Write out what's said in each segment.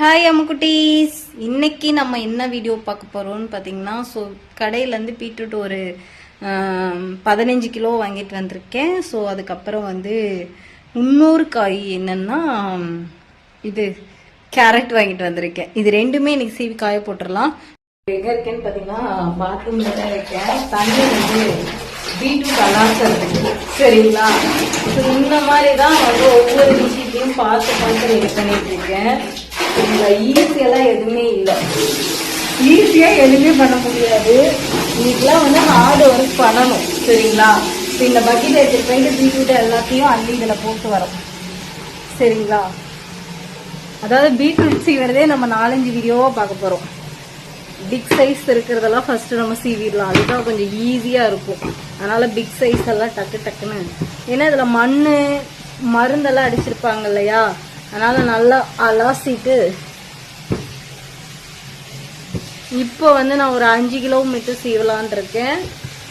Hi அம்முக்குட்டீஸ், இன்னைக்கு நம்ம என்ன வீடியோ பார்க்க போகிறோம்னு பார்த்தீங்கன்னா, ஸோ கடையிலேருந்து பீட்ரூட் ஒரு 15 கிலோ வாங்கிட்டு வந்திருக்கேன். ஸோ அதுக்கப்புறம் இன்னொரு காய் என்னன்னா இது கேரட் வாங்கிட்டு வந்திருக்கேன். இது ரெண்டுமே இன்னைக்கு சீவி காய போட்டுடலாம். எங்கே இருக்கேன்னு பார்த்தீங்கன்னா பாத்ரூம்ல தான் இருக்கேன். தண்ணி பீட்ரூட் அலாசறதுக்கு சரிங்களா. ஸோ இந்த மாதிரி தான் ஒவ்வொரு விஷயத்தையும் பார்த்து ரெடி பண்ணிட்டு இருக்கேன். ஈஸியெல்லாம் எதுவுமே இல்லை, ஈஸியா எதுவுமே பண்ண முடியாது. இதுக்கெல்லாம் ஹார்ட் ஒர்க் பண்ணணும் சரிங்களா. இப்போ இந்த பக்கெட் எடுத்துட்டு போயிட்டு பீட்ரூட் எல்லாத்தையும் அள்ளி இதில் போட்டு வரோம் சரிங்களா. அதாவது பீட்ரூட் சீவரதே நம்ம 4-5 வீடியோவா பார்க்க போறோம். பிக் சைஸ் இருக்கிறதெல்லாம் ஃபர்ஸ்ட் நம்ம சீவிடலாம், அதுதான் கொஞ்சம் ஈஸியா இருக்கும். அதனால பிக் சைஸ் எல்லாம் டக்குன்னு, ஏன்னா இதுல மண்ணு மருந்தெல்லாம் அடிச்சிருப்பாங்க இல்லையா, அதனால நல்லா அலாசிட்டு இப்போ நான் ஒரு 5 கிலோ மட்டும் சீவலான் இருக்கேன்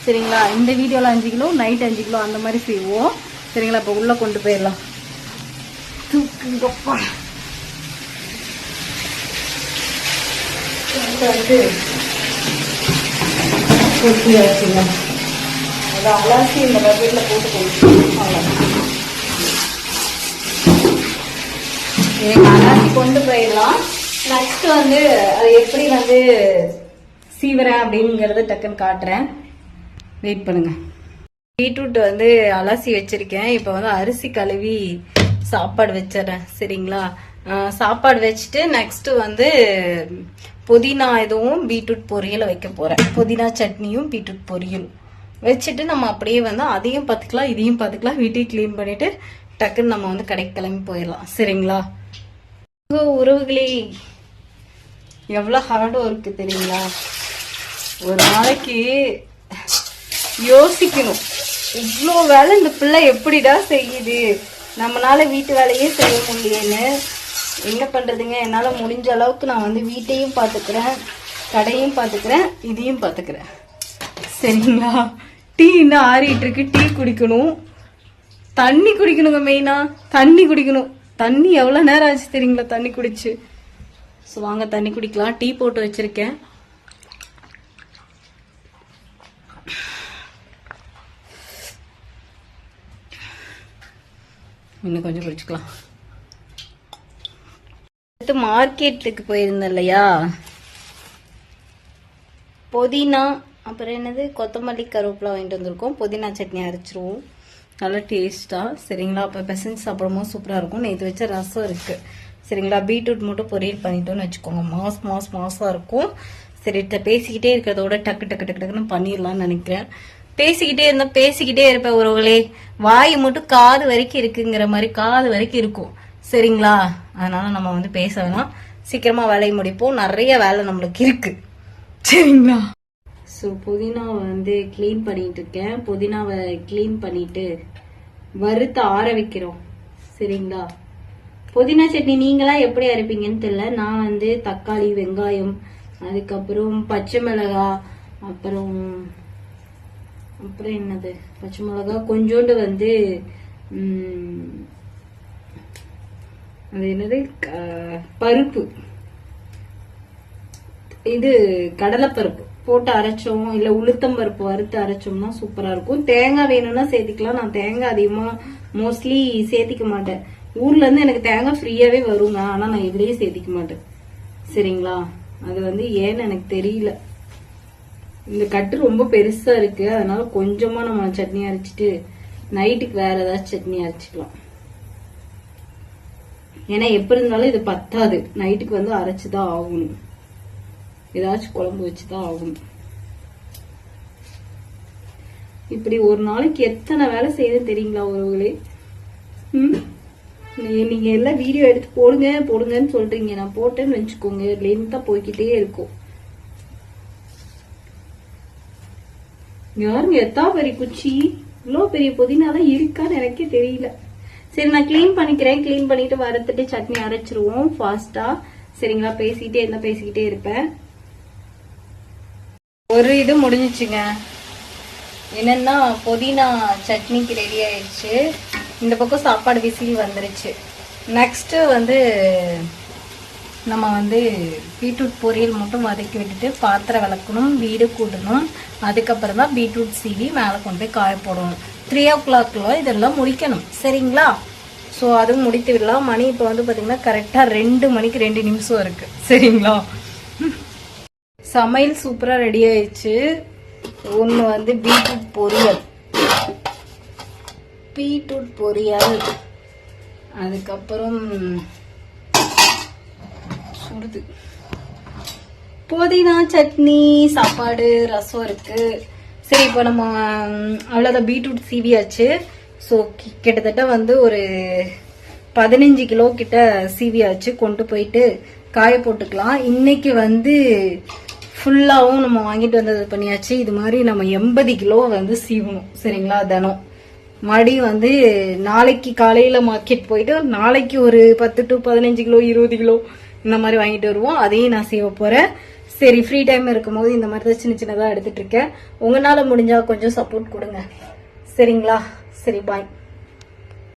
சரிங்களா. இந்த வீடியோல 5 கிலோ, நைட் 5 கிலோ அந்த மாதிரி சீவோம் சரிங்களா. இப்போ உள்ள கொண்டு போயிடலாம். தூக்குங்கப்பா. கொட்டியாச்சுங்க, அதை அலாசி இந்த பக்கெட்ல போட்டு அலாசி கொண்டு போயிடலாம். நெக்ஸ்ட் அது எப்படி சீவரேன் அப்படிங்கறத டக்குன்னு காட்டுறேன், வெயிட் பண்ணுங்க. பீட்ரூட் அலசி வச்சிருக்கேன். இப்போ அரிசி கழுவி சாப்பாடு வச்சிடறேன் சரிங்களா. சாப்பாடு வச்சுட்டு நெக்ஸ்ட் புதினா இதுவும் பீட்ரூட் பொரியல் வைக்க போறேன். புதினா சட்னியும் பீட்ரூட் பொரியல் வச்சுட்டு நம்ம அப்படியே அதையும் பார்த்துக்கலாம், இதையும் பார்த்துக்கலாம். வீட்டையும் கிளீன் பண்ணிட்டு டக்குன்னு நம்ம கடைக்கு கிளம்பி போயிடலாம் சரிங்களா. உறவுகளே, எவ்வளவு ஹார்ட் ஒர்க் தெரியுங்களா. ஒரு நாளைக்கு யோசிக்கணும், இவ்வளோ வேலை இந்த பிள்ளை எப்படிடா செய்யுது, நம்மளால வீட்டு வேலையே செய்ய முடியலன்னு. என்ன பண்றதுங்க, என்னால முடிஞ்ச அளவுக்கு நான் வீட்டையும் பாத்துக்கிறேன், கடையும் பாத்துக்கிறேன், இதையும் பாத்துக்கிறேன் சரிங்களா. டீ இன்னும் ஆறிட்டு இருக்கு, டீ குடிக்கணும், தண்ணி குடிக்கணுங்க. மெயினா தண்ணி குடிக்கணும். தண்ணி எவ்வளவு நேரம் ஆச்சு தெரியுங்களா தண்ணி குடிச்சு. ஸோ வாங்க தண்ணி குடிக்கலாம். டீ போட்டு வச்சிருக்கேன். இன்னும் கொஞ்சம் குடிச்சுக்கலாம். மார்க்கெட்டுக்கு போயிருந்தேன் இல்லையா, புதினா அப்புறம் கொத்தமல்லி கருவேப்பிலை வாங்கிட்டு வந்திருக்கோம். புதினா சட்னி அரைச்சிருவோம், நல்லா டேஸ்டா சரிங்களா. அப்போ பெசஞ்சு சாப்பிடும்போது சூப்பராக இருக்கும். நேற்று வச்ச ரசம் இருக்கு சரிங்களா. பீட்ரூட் மட்டும் பொரியல் பண்ணிட்டோம்னு வச்சுக்கோங்க, மாசா இருக்கும். சரி, பேசிக்கிட்டே இருக்கிறதோட டக்குன்னு பண்ணிடலாம்னு நினைக்கிறேன். பேசிக்கிட்டே இருப்பேன் உறவுகளே. வாய் மட்டும் காது வரைக்கும் இருக்குங்கிற மாதிரி காது வரைக்கும் இருக்கும் சரிங்களா. அதனால நம்ம பேச வேணாம், சீக்கிரமா வேலையை முடிப்போம். நிறைய வேலை நம்மளுக்கு இருக்கு சரிங்களா. ஸோ புதினாவை கிளீன் பண்ணிட்டு இருக்கேன். புதினாவை கிளீன் பண்ணிட்டு வறுத்து ஆற வைக்கிறோம் சரிங்களா. புதினா சட்னி நீங்களாம் எப்படி அரைப்பீங்கன்னு தெரியல. நான் தக்காளி, வெங்காயம், அதுக்கப்புறம் பச்சை மிளகாய், அப்புறம் என்னது பச்சை மிளகாய், கொஞ்சோண்டு அது என்னது பருப்பு, இது கடலைப்பருப்பு போட்டு அரைச்சோம், இல்ல உளுத்தம் பருப்பு வறுத்து அரைச்சோம்னா சூப்பரா இருக்கும். தேங்காய் வேணும்னா சேர்த்துக்கலாம். நான் தேங்காய் அதிகமா மோஸ்ட்லி சேர்த்திக்க மாட்டேன். ஊர்ல இருந்து எனக்கு தேங்காய் ஃப்ரீயாவே வருங்க, ஆனா நான் இதுலயே சேர்த்திக்க மாட்டேன் சரிங்களா. அது ஏன்னு எனக்கு தெரியல. இந்த கட்டு ரொம்ப பெருசா இருக்கு, அதனால கொஞ்சமா நம்ம சட்னி அரைச்சிட்டு நைட்டுக்கு வேற ஏதாச்சும் சட்னி அரைச்சிக்கலாம். ஏன்னா எப்படி இருந்தாலும் இது பத்தாது, நைட்டுக்கு அரைச்சுதான் ஆகணும், ஏதாச்சும் குழம்பு வச்சுதான் ஆகணும். இப்படி ஒரு நாளைக்கு எத்தனை வேலை செய்யுதுன்னு தெரியுங்களா உறவுகளே. நீங்க எல்லாம் வீடியோ எடுத்து போடுங்கன்னு சொல்றீங்க, நான் போட்டேன்னு வச்சுக்கோங்க லென்த்தா போய்கிட்டே இருக்கும். யாருங்க எத்தா பெரிய குச்சி, இவ்வளவு பெரிய புதினாலாம் இருக்கான்னு எனக்கே தெரியல. சரி, நான் கிளீன் பண்ணிக்கிறேன். கிளீன் பண்ணிட்டு வறுத்துட்டு சட்னி அரைச்சிருவோம் ஃபாஸ்டா சரிங்களா. பேசிக்கிட்டே இருப்பேன். ஒரு இது முடிஞ்சிச்சுங்க. என்னன்னா புதினா சட்னிக்கு ரெடி ஆயிடுச்சு. இந்த பக்கம் சாப்பாடு விசில் வந்துருச்சு. நெக்ஸ்ட் நம்ம வந்து பீட்ரூட் பொரியல் மட்டும் வதக்கி விட்டுட்டு பாத்திரம் விளக்கணும், வீடு கூட்டணும். அதுக்கப்புறம் தான் பீட்ரூட் சீவி மேலே கொண்டு போய் காய போடணும். 3 o'clock இதெல்லாம் முடிக்கணும். சரிங்களா? ஸோ அதுவும் முடித்து விடலாம். மணி இப்போ வந்து பார்த்தீங்கன்னா கரெக்டாக 2 மணிக்கு 2 நிமிஷம் இருக்கு. சரிங்களா? சமையல் சூப்பராக ரெடி ஆயிடுச்சு. ஒன்று வந்து பீட்ரூட் பொரியல், அதுக்கப்புறம் சுடுது புதினா சட்னி, சாப்பாடு, ரசம் இருக்கு. சரி, இப்போ நம்ம அவ்வளோதான், பீட்ரூட் சீவியாச்சு. ஸோ கிட்டத்தட்ட வந்து ஒரு 15 கிலோ கிட்ட சீவியாச்சு. கொண்டு போயிட்டு காய போட்டுக்கலாம். இன்னைக்கு வந்து ஃபுல்லாகவும் நம்ம வாங்கிட்டு வந்தது பண்ணியாச்சு. இது மாதிரி நம்ம 80 கிலோ வந்து சீவணும். சரிங்களா? தினம் மறுபடியும் வந்து நாளைக்கு காலையில் மார்க்கெட் போயிட்டு நாளைக்கு ஒரு 10 to 15 கிலோ 20 கிலோ இந்த மாதிரி வாங்கிட்டு வருவோம். அதையும் நான் செய்ய போகிறேன். சரி, ஃப்ரீ டைம் இருக்கும்போது இந்த மாதிரி தான் சின்ன சின்னதாக எடுத்துட்டு இருக்கேன். உங்களால் முடிஞ்சா கொஞ்சம் சப்போர்ட் கொடுங்க. சரிங்களா? சரி, பாய்.